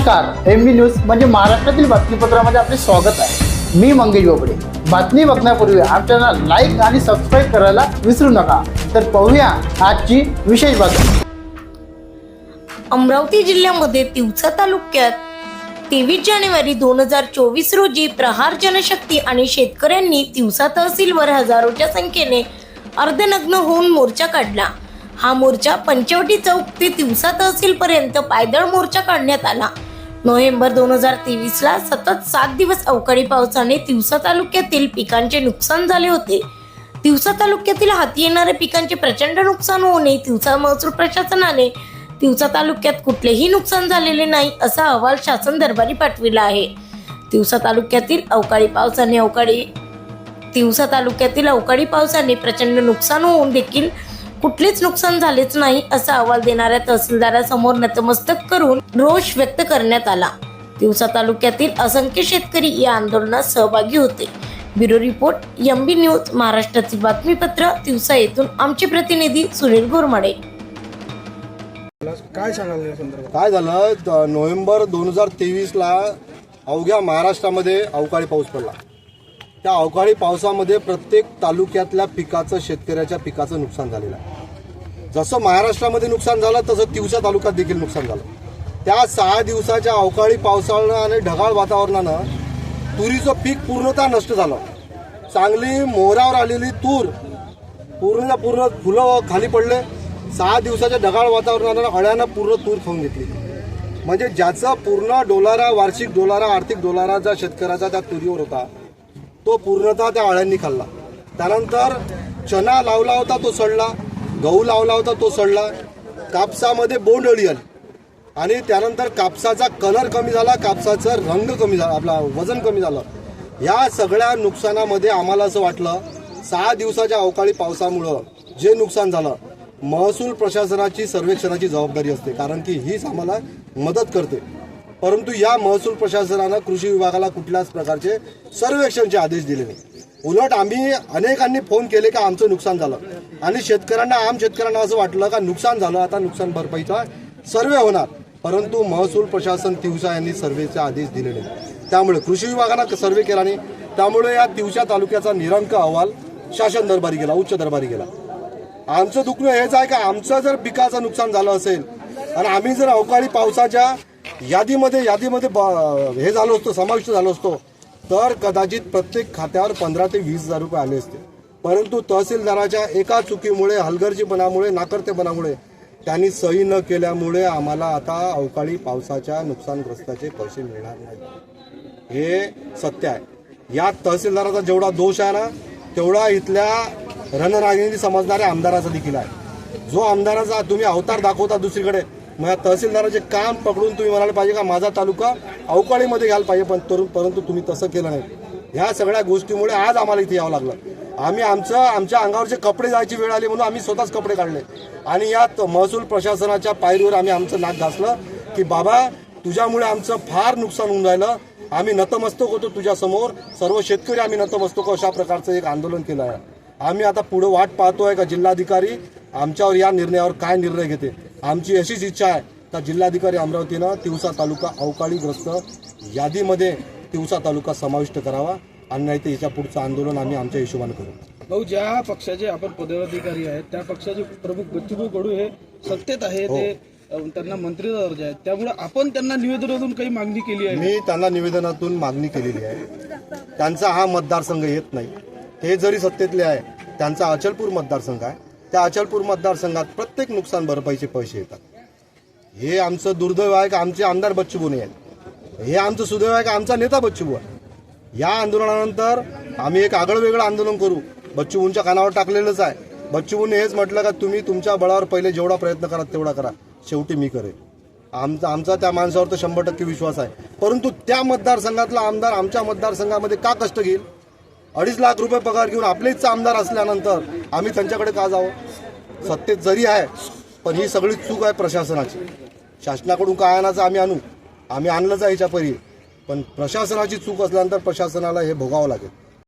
नमस्कार, MB news म्हणजे महाराष्ट्रातील बातमीपत्रामध्ये आपले स्वागत आहे। मी मंगेश बोबडे। बातमी बघण्यापूर्वी आमच्या लाईक आणि सबस्क्राईब करायला विसरू नका। तर पाहूया आजची विशेष बातमी। अमरावती जिल्ह्यामध्ये तिवसा तालुक्यात 23 जानेवारी 2024 रोजी प्रहार जनशक्ती आणि शेतकऱ्यांनी तिवसा तहसीलवर हजारोच्या संख्येने अर्धनग्न होऊन मोर्चा काढला। हा मोर्चा पंचवटी चौक ते तिवसा तहसील पर्यंत पायदळ मोर्चा काढण्यात आला। नोव्हेंबर 2023 ला सतत 7 दिवस अवकाळी पावसाने तिवसा तालुक्यातील पिकांचे नुकसान झाले होते। तिवसा तालुक्यातील हाती येणाऱ्या पिकांचे प्रचंड नुकसान होऊनही तिवसा महसूल प्रशासनाने तिवसा तालुक्यात कुठलेही नुकसान झालेले नाही असा अहवाल शासन दरबारी पाठविला आहे। तिवसा तालुक्यातील अवकाळी पावसाने प्रचंड नुकसान होऊन देखील कुठलेच नुकसान झालेच नाही असा अहवाल देणाऱ्या तहसीलदारासमोर नतमस्तक करून रोष व्यक्त करण्यात आला। तिवसा तालुक्यातील असंख्य शेतकरी या आंदोलनात सहभागी होते। ब्युरो रिपोर्ट, एमबी न्यूज, महाराष्ट्रातील बातमीपत्र तिवसा येथून आमचे प्रतिनिधी सुनील गोरमाडे। काय सांगाल या संदर्भात? काय झालं, नोव्हेंबर 2023 ला अवघ्या महाराष्ट्रामध्ये अवकाळी पाऊस पडला। त्या अवकाळी पावसामध्ये प्रत्येक तालुक्यातल्या पिकाचं, शेतकऱ्याच्या पिकाचं नुकसान झालेलं आहे। जसं महाराष्ट्रामध्ये नुकसान झालं तसं तिवसा तालुक्यात देखील नुकसान झालं। त्या 6 दिवसाच्या अवकाळी पावसानं आणि ढगाळ वातावरणानं तुरीचं पीक पूर्णतः नष्ट झालं। चांगली मोहरावर आलेली तूर पूर्ण फुलं खाली पडले। 6 दिवसाच्या ढगाळ वातावरणानं अळ्यानं पूर्ण तूर खाऊन घेतली। म्हणजे ज्याचा पूर्ण डोलारा, वार्षिक डोलारा, आर्थिक डोलारा ज्या शेतकऱ्याचा त्या तुरीवर होता तो पूर्णतः त्या अळ्यांनी खाल्ला। त्यानंतर चना लावला होता तो सडला, गहू लावला होता तो सडला, कापसामध्ये बोंड अळी आली आणि त्यानंतर कापसाचा कलर कमी झाला, कापसाचा रंग कमी झाला, आपला वजन कमी झालं। या सगळ्या नुकसानामध्ये आम्हाला असं वाटलं 6 दिवसाच्या अवकाळी पावसामुळं जे नुकसान झालं, महसूल प्रशासनाची सर्वेक्षणाची जबाबदारी असते, कारण की हीच आम्हाला मदत करते। परंतु या महसूल प्रशासनानं कृषी विभागाला कुठल्याच प्रकारचे सर्वेक्षणचे आदेश दिले नाही। उलट आम्ही अनेकांनी फोन केले की आमचं नुकसान झालं आणि शेतकऱ्यांना असं वाटलं का नुकसान झालं, आता नुकसान भरपाईचा सर्वे होणार, परंतु महसूल प्रशासन तिवसा यांनी सर्वेचे आदेश दिले नाही। त्यामुळे कृषी विभागानं सर्वे केला नाही। त्यामुळे या तिवसा तालुक्याचा निरंक अहवाल शासन दरबारी गेला, उच्च दरबारी गेला। आमचं दुखणं हेच आहे की आमचं जर पिकाचं नुकसान झालं असेल आणि आम्ही जर अवकाळी पावसाच्या यादीमध्ये हे झालो असतो, समाविष्ट झालो असतो, तर कदाचित प्रत्येक खात्यावर 15 ते 20 हजार रुपये आले असते। परंतु तहसीलदाराच्या एका चुकीमुळे, हलगर्जीपणामुळे, नाकर्तेपणामुळे, त्यांनी सही न केल्यामुळे आम्हाला आता अवकाळी पावसाच्या नुकसानग्रस्ताचे पैसे मिळणार नाही, हे सत्य आहे। या तहसीलदाराचा जेवढा दोष आहे ना, तेवढा इथल्या रणरागिणी समजणाऱ्या आमदाराचा देखील आहे। जो आमदाराचा तुम्ही अवतार दाखवता दुसरीकडे, मग या तहसीलदाराचे काम पकडून तुम्ही म्हणाले पाहिजे का माझा तालुका अवकाळीमध्ये घ्यायला पाहिजे, परंतु तुम्ही तसं केलं नाही। ह्या सगळ्या गोष्टीमुळे आज आम्हाला इथे यावं लागलं। आम्ही आमच्या अंगावरचे कपडे जायची वेळ आली म्हणून आम्ही स्वतःच कपडे काढले आणि यात महसूल प्रशासनाच्या पायरीवर आम्ही आमचं नाक घासलं की बाबा तुझ्यामुळे आमचं फार नुकसान होऊन राहिलं, आम्ही नतमस्तक होतो तुझ्यासमोर, सर्व शेतकरी आम्ही नतमस्तक, अशा प्रकारचं एक आंदोलन केलं आहे। आम्ही आता पुढे वाट पाहतोय का जिल्हाधिकारी आमच्यावर या निर्णयावर काय निर्णय घेते। आमची अशीच इच्छा आहे का जिल्हाधिकारी अमरावतीनं तिवसा तालुका अवकाळीग्रस्त यादीमध्ये तिवसा तालुका समाविष्ट करावा आणि नाही तर याच्या पुढचं आंदोलन आम्ही आमच्या हिशोबाने करू। भाऊ, ज्या पक्षाचे आपण पदाधिकारी आहेत त्या पक्षाचे प्रमुख बच्चूभाऊ कडू हे सत्तेत आहे, ते त्यांना मंत्रीचा दर्जा आहे, त्यामुळे आपण त्यांना निवेदनातून काही मागणी केली आहे? मी त्यांना निवेदनातून मागणी केलेली आहे। त्यांचा हा मतदारसंघ येत नाही, ते जरी सत्तेतले आहे, त्यांचा अचलपूर मतदारसंघ आहे। त्या अचलपूर मतदारसंघात प्रत्येक नुकसान भरपाईचे पैसे येतात। हे आमचं दुर्दैव आहे का आमचे आमदार बच्चूभाऊ नाही आहेत, हे आमचं सुदैव आहे का आमचा नेता बच्चूभाऊ आहे। या आंदोलनानंतर आम्ही एक आगळं वेगळं आंदोलन करू, बच्चूभाऊंच्या कानावर टाकलेलंच आहे। बच्चूभाऊंनी हेच म्हटलं का तुम्ही तुमच्या बळावर पहिले जेवढा प्रयत्न करा तेवढा करा, शेवटी मी करेन। आमचा त्या माणसावर तर 100% विश्वास आहे। परंतु त्या मतदारसंघातला आमदार आमच्या मतदारसंघामध्ये का कष्ट घेईल? 2.5 लाख रुपये पगार घेऊन आपलेच आमदार असल्यानंतर आम्ही त्यांच्याकडे का जावं? सत्तेत जरी आहे पण ही सगळी चूक आहे प्रशासनाची। शासनाकडून काय आणायचं आम्ही आणलंच आहे याच्या परी, पण प्रशासनाची चूक असल्यानंतर प्रशासनाला हे भोगावं लागेल।